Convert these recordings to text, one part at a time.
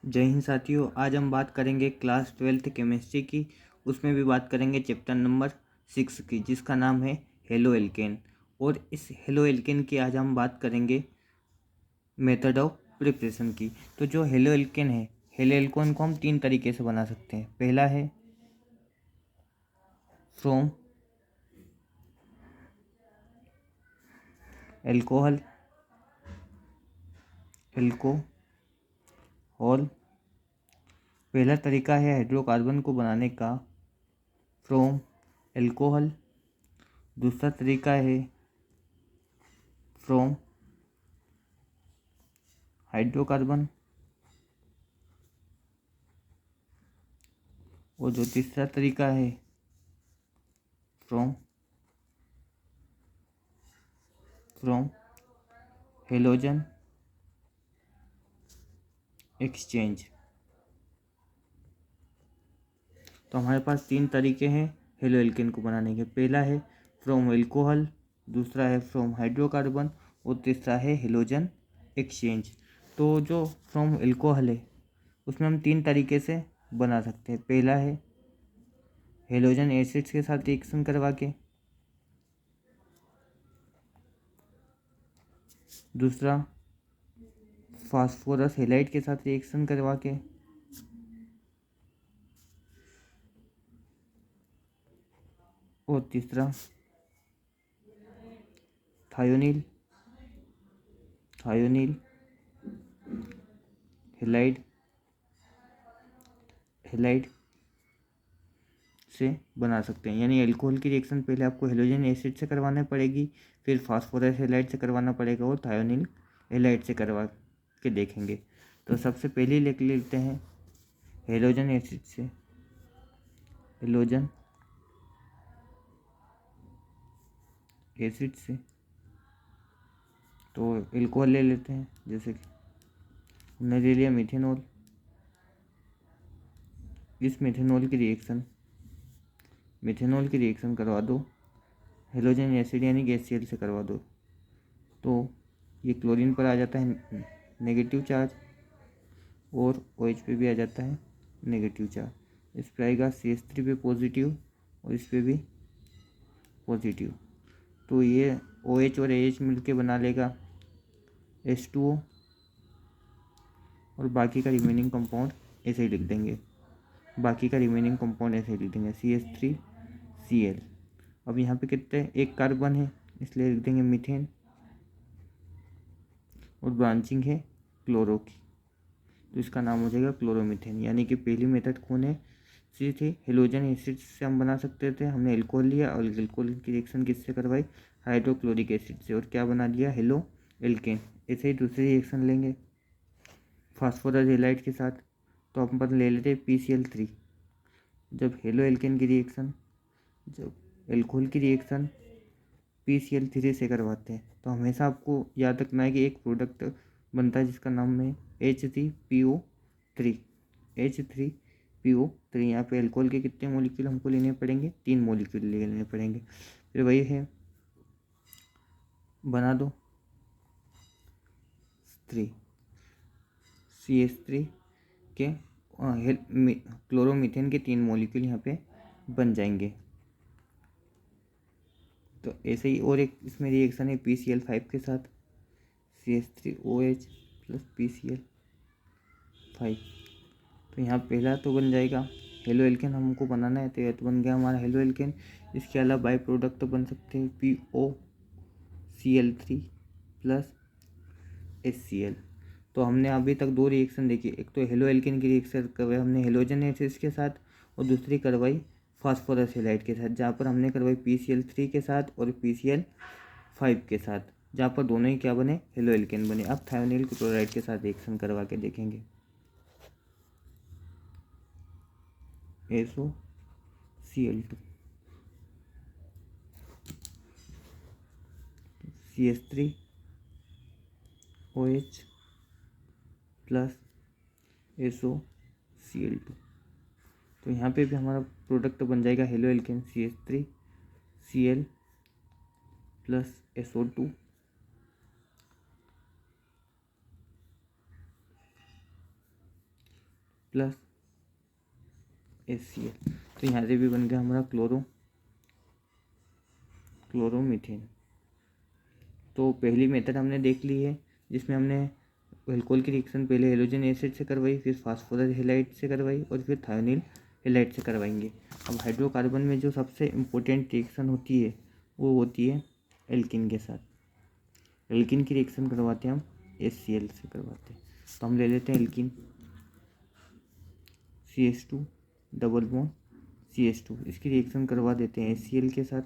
जय हिंद साथियों। आज हम बात करेंगे क्लास 12th केमिस्ट्री की। उसमें भी बात करेंगे चैप्टर नंबर 6 की, जिसका नाम है हेलो एल्केन। और इस हेलो एल्केन की आज हम बात करेंगे मेथड ऑफ प्रिपरेशन की। तो जो हेलो एल्केन है, हेलो एल्केन को हम 3 तरीके से बना सकते हैं। पहला है फ्रॉम एल्कोहल एल्कोहल। पहला तरीका है हाइड्रोकार्बन को बनाने का, फ्रॉम एल्कोहल। दूसरा तरीका है फ्रॉम हाइड्रोकार्बन। और जो तीसरा तरीका है फ्रॉम हेलोजन एक्सचेंज। तो हमारे पास 3 तरीके हैं हेलो एल्केन को बनाने के। पहला है फ्रॉम एल्कोहल, दूसरा है फ्रॉम हाइड्रोकार्बन और तीसरा है हेलोजन एक्सचेंज। तो जो फ्रॉम एल्कोहल है उसमें हम 3 तरीके से बना सकते हैं। पहला है हेलोजन एसिड्स के साथ रिएक्शन करवा के, दूसरा फास्फोरस हेलाइड के साथ रिएक्शन करवा के, और तीसरा थायोनिल हेलाइड से बना सकते हैं। यानी एल्कोहल की रिएक्शन पहले आपको हेलोजन एसिड से करवाना पड़ेगी, फिर फास्फोरस हेलाइड से करवाना पड़ेगा और थायोनिल हेलाइड से करवा के देखेंगे। तो सबसे पहले लिख लेते हैं हेलोजन एसिड से, हेलोजन एसिड से। तो एल्कोहल ले लेते हैं, जैसे कि हमने ले लिया मिथेनॉल। इस मिथेनॉल की रिएक्शन करवा दो हेलोजन एसिड यानी कि HCl से करवा दो। तो ये क्लोरीन पर आ जाता है नेगेटिव चार्ज और OH पे भी आ जाता है नेगेटिव चार्ज। इस पर आएगा CH3 पे पॉजिटिव और इस पे भी पॉजिटिव। तो ये OH और AH मिलके बना लेगा H2O और बाकी का रिमेनिंग कंपाउंड ऐसे ही लिख देंगे CH3Cl। अब यहाँ पे कितने एक कार्बन है इसलिए लिख देंगे मीथेन और ब्रांचिंग है क्लोरो की, तो इसका नाम हो जाएगा क्लोरोमीथेन। यानी कि पहली मेथड कौन है सी थी, हेलोजन एसिड से हम बना सकते थे। हमने एल्कोहल लिया और एल्कोहल की रिएक्शन किससे करवाई, हाइड्रोक्लोरिक एसिड से, और क्या बना लिया, हेलो एल्केन। ऐसे ही दूसरी रिएक्शन लेंगे फास्फोरस हेलाइड के साथ, तो अपन ले लेते PCl3। जब हेलो एल्केन की रिएक्शन, जब एल्कोहल की रिएक्शन PCl3 से करवाते हैं, तो हमेशा आपको याद रखना है कि एक प्रोडक्ट बनता है जिसका नाम है H3PO3। H3PO3। यहाँ पे एल्कोहल के कितने मॉलिक्यूल हमको लेने पड़ेंगे, 3 मॉलिक्यूल लेने पड़ेंगे। फिर वही है, बना दो 3 CH3 के क्लोरोमीथेन के 3 मॉलिक्यूल यहाँ पे बन जाएंगे। तो ऐसे ही और एक इसमें रिएक्शन है PCl5 के साथ, CH3OH प्लस PCl5। तो यहाँ पहला तो बन जाएगा हेलो एल्केन, हमको बनाना है तो यह तो बन गया हमारा हेलो एल्केन। इसके अलावा बाई प्रोडक्ट तो बन सकते हैं POCl3 प्लस HCl। तो हमने अभी तक 2 रिएक्शन देखी, एक तो हेलो एल्केन की रिएक्शन करवाई हमने हेलोजन एसिड्स के साथ और दूसरी करवाई फास्फोरस हेलाइड के साथ, जहाँ पर हमने करवाई PCl3 के साथ और PCl5 के साथ, जहाँ पर दोनों ही क्या बने, हेलो एल्केन बने। अब थायोनिल क्लोराइड के साथ रिएक्शन करवा के देखेंगे, SOCl2 CH3OH प्लस SOCl2। तो यहाँ पे भी हमारा प्रोडक्ट बन जाएगा halo alkane CH3Cl plus SO2 plus HCl। तो यहाँ से भी बन गया हमारा क्लोरोमीथेन। तो पहली मेथड हमने देख ली है, जिसमें हमने एल्कोहल की रिएक्शन पहले हेलोजन एसिड से करवाई, फिर फास्फोरस हेलाइड से करवाई और फिर थायोनिल हेलाइड से करवाएंगे। अब हाइड्रोकार्बन में जो सबसे इम्पोर्टेंट रिएक्शन होती है वो होती है एल्किन के साथ। एल्किन की रिएक्शन करवाते हैं हम HCl से करवाते हैं। तो हम ले लेते हैं alkene CH2 double bond CH2, इसकी रिएक्शन करवा देते हैं HCl के साथ।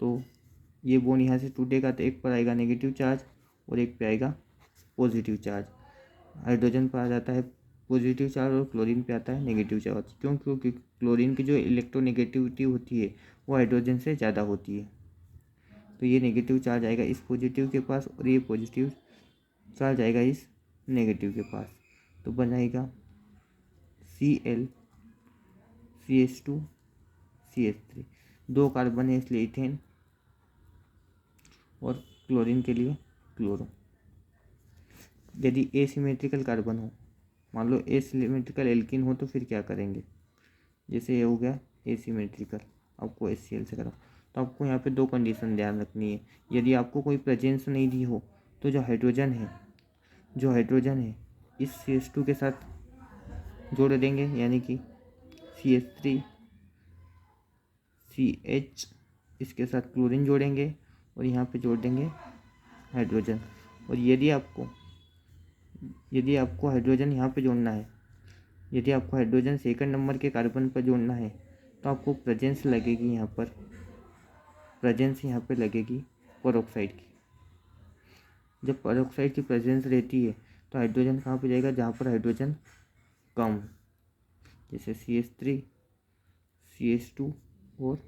तो ये बॉन्ड यहाँ से टूटेगा तो एक पर आएगा नेगेटिव चार्ज और एक पे आएगा पॉजिटिव चार्ज। हाइड्रोजन पर आ जाता है पॉजिटिव चार्ज और क्लोरीन पे आता है नेगेटिव चार्ज। क्यों? क्योंकि क्लोरीन की जो इलेक्ट्रोनेगेटिविटी होती है वो हाइड्रोजन से ज़्यादा होती है। तो ये नेगेटिव चार्ज आएगा इस पॉजिटिव के पास और ये पॉजिटिव चार्ज आएगा इस नेगेटिव के पास। तो बन जाएगा Cl CH2 CH3, 2 कार्बन है इसलिए इथेन और क्लोरीन के लिए क्लोरो। यदि एसिमेट्रिकल कार्बन हो, मान लो एसिमेट्रिकल एल्किन हो, तो फिर क्या करेंगे? जैसे ये हो गया एसिमेट्रिकल, आपको HCl से करो, तो आपको यहाँ पे 2 कंडीशन ध्यान रखनी है। यदि आपको कोई प्रेजेंस नहीं दी हो तो जो हाइड्रोजन है इस CH2 के साथ जोड़ देंगे, यानी कि CH3 CH, इसके साथ क्लोरीन जोड़ेंगे और यहाँ पे जोड़ देंगे हाइड्रोजन। और यदि आपको हाइड्रोजन यहाँ पे जोड़ना है, यदि आपको हाइड्रोजन सेकंड नंबर के कार्बन पर जोड़ना है, तो आपको प्रेजेंस लगेगी यहाँ पे लगेगी पेरोक्साइड की। जब पेरोक्साइड की प्रेजेंस रहती है तो हाइड्रोजन कहाँ पे जाएगा? जहाँ पर हाइड्रोजन कम, जैसे CH3 CH2 और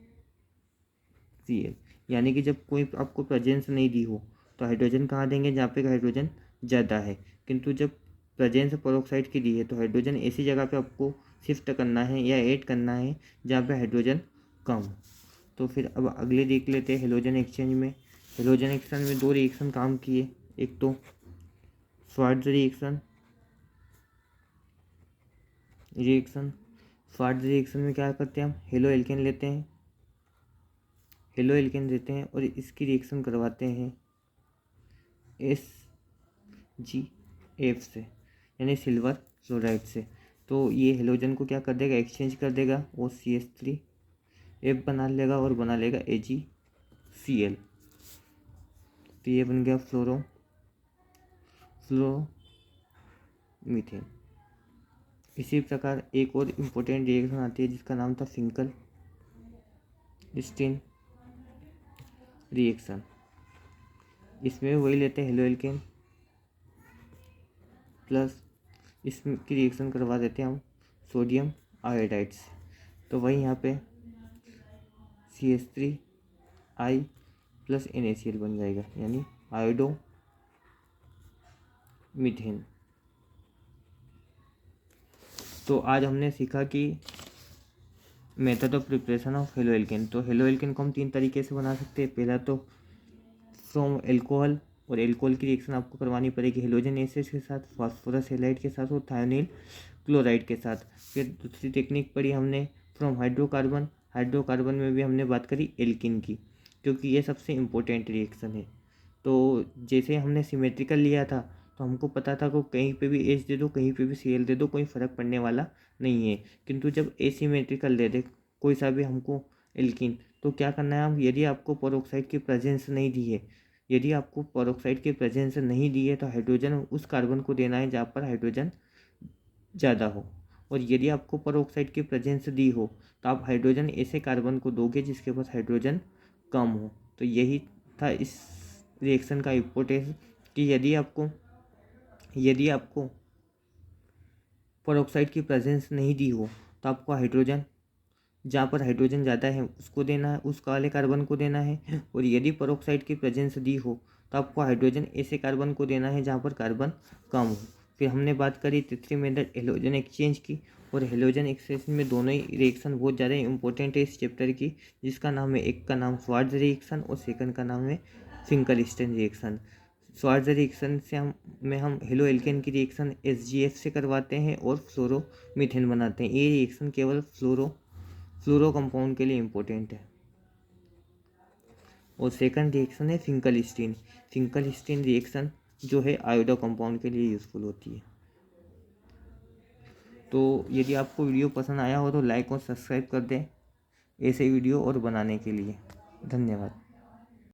Cl। यानी कि जब कोई आपको प्रेजेंस नहीं दी हो तो हाइड्रोजन कहाँ देंगे? जहाँ पे हाइड्रोजन ज़्यादा है। किंतु जब प्रेजेंस पेरोक्साइड की दी है तो हाइड्रोजन ऐसी जगह पे आपको शिफ्ट करना है या ऐड करना है जहाँ पे हाइड्रोजन कम। तो फिर अब अगले देख लेते हैं हेलोजन एक्सचेंज में। हेलोजन एक्सचेंज में 2 रिएक्शन काम किए, एक तो स्वार्ट्ज रिएक्शन में क्या करते हैं? हम हेलो एल्केन लेते हैं और इसकी रिएक्शन करवाते हैं SgF से, यानी सिल्वर क्लोराइड से। तो ये हेलोजन को क्या कर देगा? एक्सचेंज कर देगा और CH3 F बना लेगा और बना लेगा AgCl। तो ये बन गया फ्लोरोमीथेन। इसी प्रकार एक और इम्पोर्टेंट रिएक्शन आती है जिसका नाम था फिंकल-स्टीन रिएक्शन। इसमें वही लेते हैं हेलो एल्केन प्लस इसकी रिएक्शन करवा देते हैं हम सोडियम आयोडाइड से। तो वही यहाँ पे CH3I प्लस NaCl बन जाएगा, यानी आयोडो मीथेन। तो आज हमने सीखा कि method of preparation of halo alkane. तो हेलो एल्केन को हम 3 तरीके से बना सकते हैं। पहला तो फ्रॉम एल्कोहल, और एल्कोहल की रिएक्शन आपको करवानी पड़ेगी हेलोजन एसिड के साथ, फास्फोरस हेलाइड के साथ और थायोनिल क्लोराइड के साथ। फिर दूसरी टेक्निक पढ़ी हमने फ्रॉम हाइड्रोकार्बन में भी हमने बात करी एल्किन की, क्योंकि ये सबसे इम्पोर्टेंट रिएक्शन है। तो जैसे हमने सिमेट्रिकल लिया था तो हमको पता था को कहीं पे भी H दे दो, कहीं पे भी Cl दे दो, कोई फ़र्क पड़ने वाला नहीं है। किंतु जब एसिमेट्रिकल दे दे कोई सा भी हमको एल्किन, तो क्या करना है? हम यदि आपको पेरोक्साइड की प्रेजेंस नहीं दी है तो हाइड्रोजन उस कार्बन को देना है जहाँ पर हाइड्रोजन ज़्यादा हो, और यदि आपको पेरोक्साइड की प्रेजेंस दी हो तो आप हाइड्रोजन ऐसे कार्बन को दोगे जिसके पास हाइड्रोजन कम हो। तो यही था इस रिएक्शन का इम्पोर्टेंस कि यदि आपको पेरोक्साइड की प्रेजेंस नहीं दी हो तो आपको हाइड्रोजन जहाँ पर हाइड्रोजन ज़्यादा है उसको देना है, उस वाले कार्बन को देना है। और यदि पेरोक्साइड की प्रेजेंस दी हो तो आपको हाइड्रोजन ऐसे कार्बन को देना है जहाँ पर कार्बन कम हो। फिर हमने बात करी तीसरी मेथड हेलोजन एक्सचेंज की, और हेलोजन एक्सचेंज में दोनों ही रिएक्शन बहुत ज़्यादा इंपॉर्टेंट है इस चैप्टर की, जिसका नाम है, एक का नाम स्वार्ट्ज रिएक्शन और सेकंड का नाम है फिंकल-स्टीन रिएक्शन। श्वार्ज़र रिएक्शन से हम हेलो एल्केन की रिएक्शन SgF से करवाते हैं और फ्लोरोमीथेन बनाते हैं। ये रिएक्शन केवल फ्लोरो कंपाउंड के लिए इम्पोर्टेंट है। और सेकंड रिएक्शन है फिंकलस्टीन। फिंकलस्टीन रिएक्शन जो है आयोडो कंपाउंड के लिए यूज़फुल होती है। तो यदि आपको वीडियो पसंद आया हो तो लाइक और सब्सक्राइब कर दें ऐसे वीडियो और बनाने के लिए। धन्यवाद।